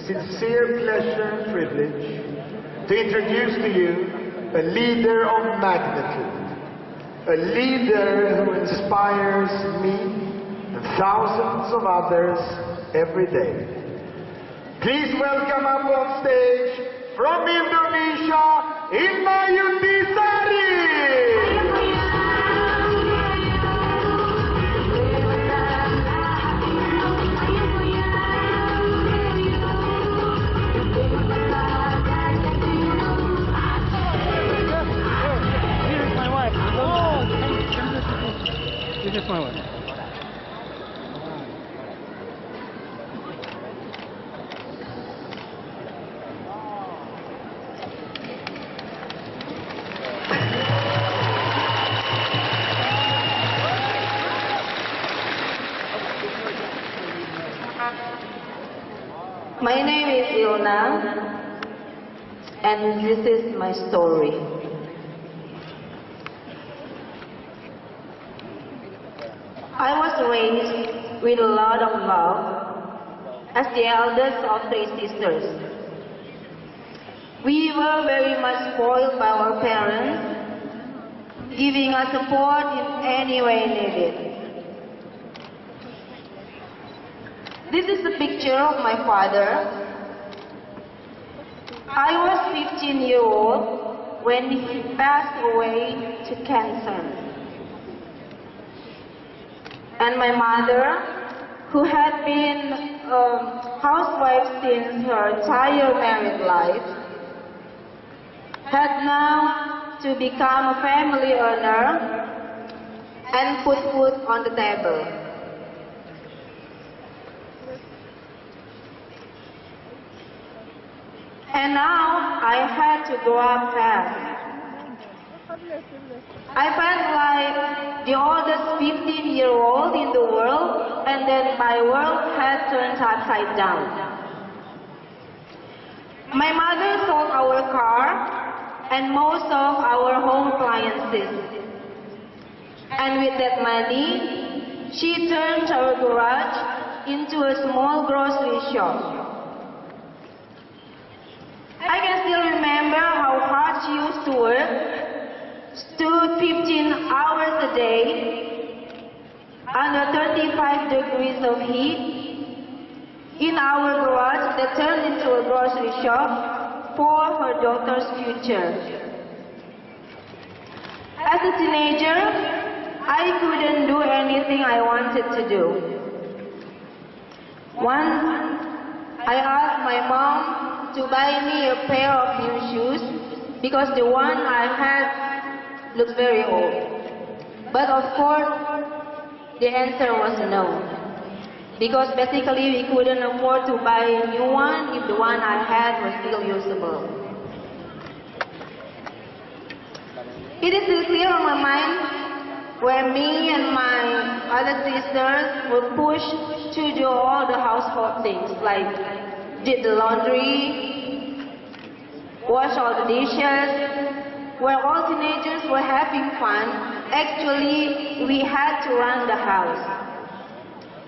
sincere pleasure and privilege to introduce to you a leader of magnitude, a leader who inspires me and thousands of others every day. Please welcome up on stage from Indonesia, Ilnayuti Sari! This is my wife. My name is Ilna, and this is my story. I was raised with a lot of love as the eldest of 3 sisters. We were very much spoiled by our parents, giving us support in any way needed. This is a picture of my father. I was 15 years old when he passed away to cancer. And my mother, who had been a housewife since her entire married life, had now to become a family earner and put food on the table. And now I had to grow up fast. I felt like the oldest 15-year-old in the world, and then my world had turned upside down. My mother sold our car and most of our home appliances. And with that money, she turned our garage into a small grocery shop. I can still remember how hard she used to work. Stood 15 hours a day under 35 degrees of heat in our garage that turned into a grocery shop for her daughter's future. As a teenager, I couldn't do anything I wanted to do. Once, I asked my mom to buy me a pair of new shoes because the one I had looked very old. But of course, the answer was no. Because basically we couldn't afford to buy a new one if the one I had was still usable. It is still clear on my mind where me and my other sisters were pushed to do all the household things like did the laundry, wash all the dishes. Where all teenagers were having fun, actually we had to run the house.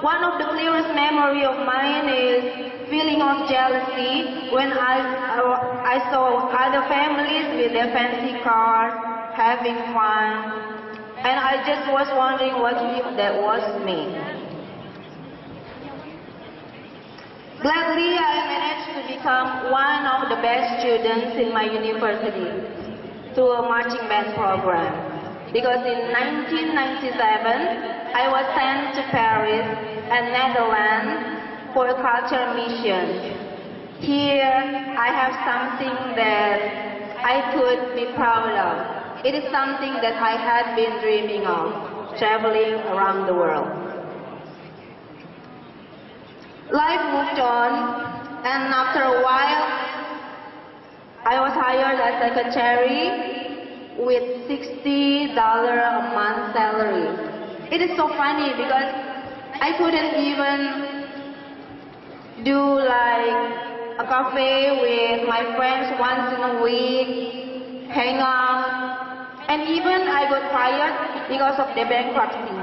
One of the clearest memory of mine is feeling of jealousy when I saw other families with their fancy cars, having fun, and I just was wondering what if that was me. Gladly, I managed to become one of the best students in my university through a marching band program. Because in 1997, I was sent to Paris and Netherlands for a culture mission. Here, I have something that I could be proud of. It is something that I had been dreaming of, traveling around the world. Life moved on, and after a while, I was hired as secretary with $60 a month salary. It is so funny because I couldn't even do like a cafe with my friends once in a week, hang out, and even I got fired because of the bankruptcy.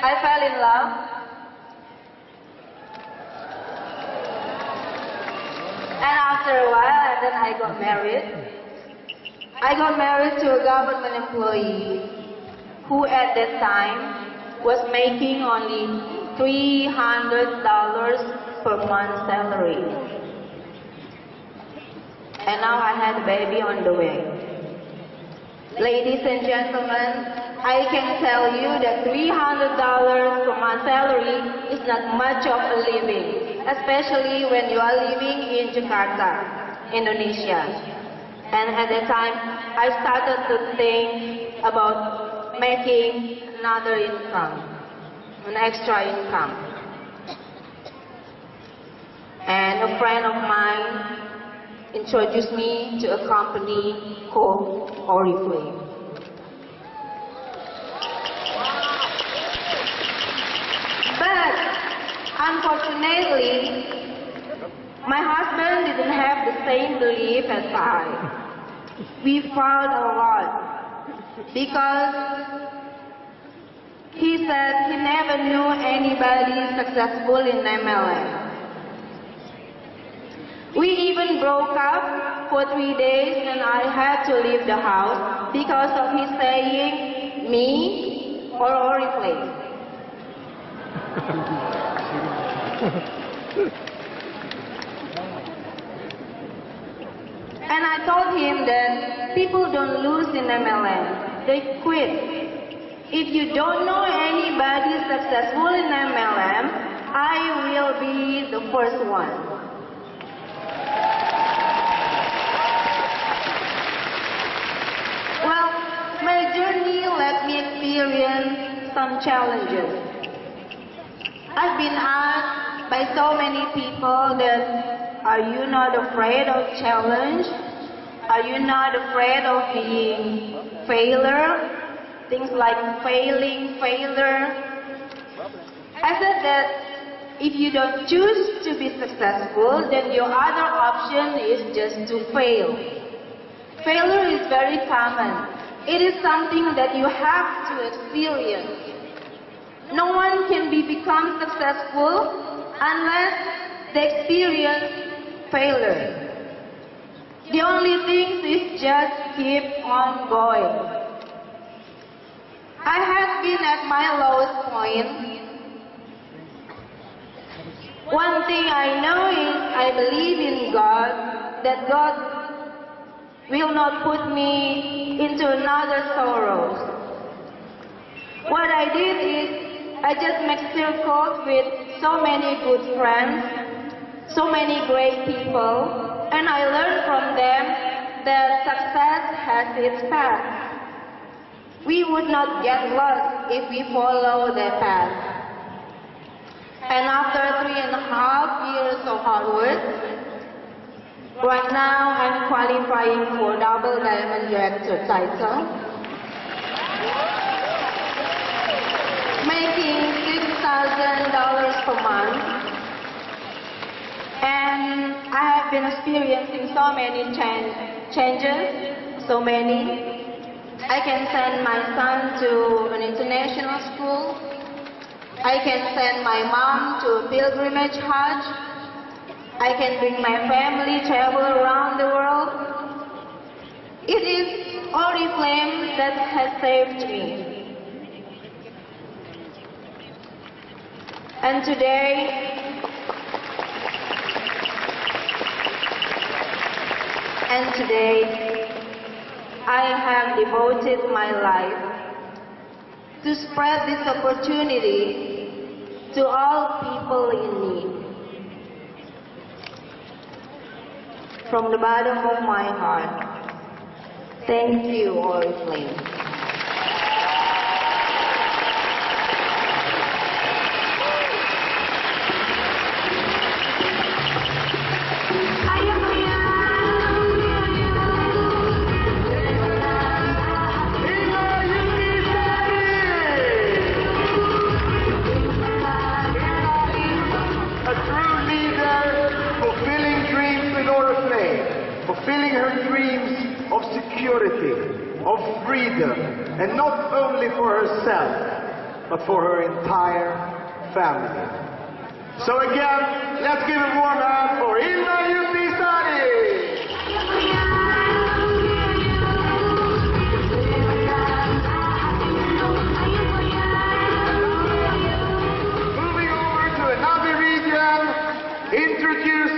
I fell in love And after a while, then I got married. I got married to a government employee who at that time was making only $300 per month salary. And now I had a baby on the way. Ladies and gentlemen, I can tell you that $300 per month salary is not much of a living, especially when you are living in Jakarta, Indonesia. And at that time, I started to think about making another income, an extra income. And a friend of mine introduced me to a company called Oriflame. But unfortunately, my husband didn't have the same belief as I. We fought a lot because he said he never knew anybody successful in MLM. We even broke up for 3 days and I had to leave the house because of his saying, me or Oriflame. And I told him that people don't lose in MLM, they quit. If you don't know anybody successful in MLM, I will be the first one. Well, my journey let me experience some challenges. I've been asked by so many people that, are you not afraid of challenge? Are you not afraid of being failure? Things like failure. I said that if you don't choose to be successful, then your other option is just to fail. Failure is very common. It is something that you have to experience. No one can become successful unless they experience failure. The only thing is just keep on going. I have been at my lowest point. One thing I know is I believe in God, that God will not put me into another sorrows. What I did is I just make circles with so many good friends, so many great people, and I learned from them that success has its path. We would not get lost if we follow their path. And after 3.5 years of hard work, right now I'm qualifying for double diamond director title, making $6,000 per month, and I have been experiencing so many changes, so many. I can send my son to an international school. I can send my mom to a pilgrimage Hajj. I can bring my family travel around the world. It is Oriflame that has saved me. And today, I have devoted my life to spread this opportunity to all people in need. From the bottom of my heart, thank you, Oriflame. Fulfilling her dreams of security, of freedom, and not only for herself, but for her entire family. So again, let's give a warm hand for Ilnayuti, Sari. introduce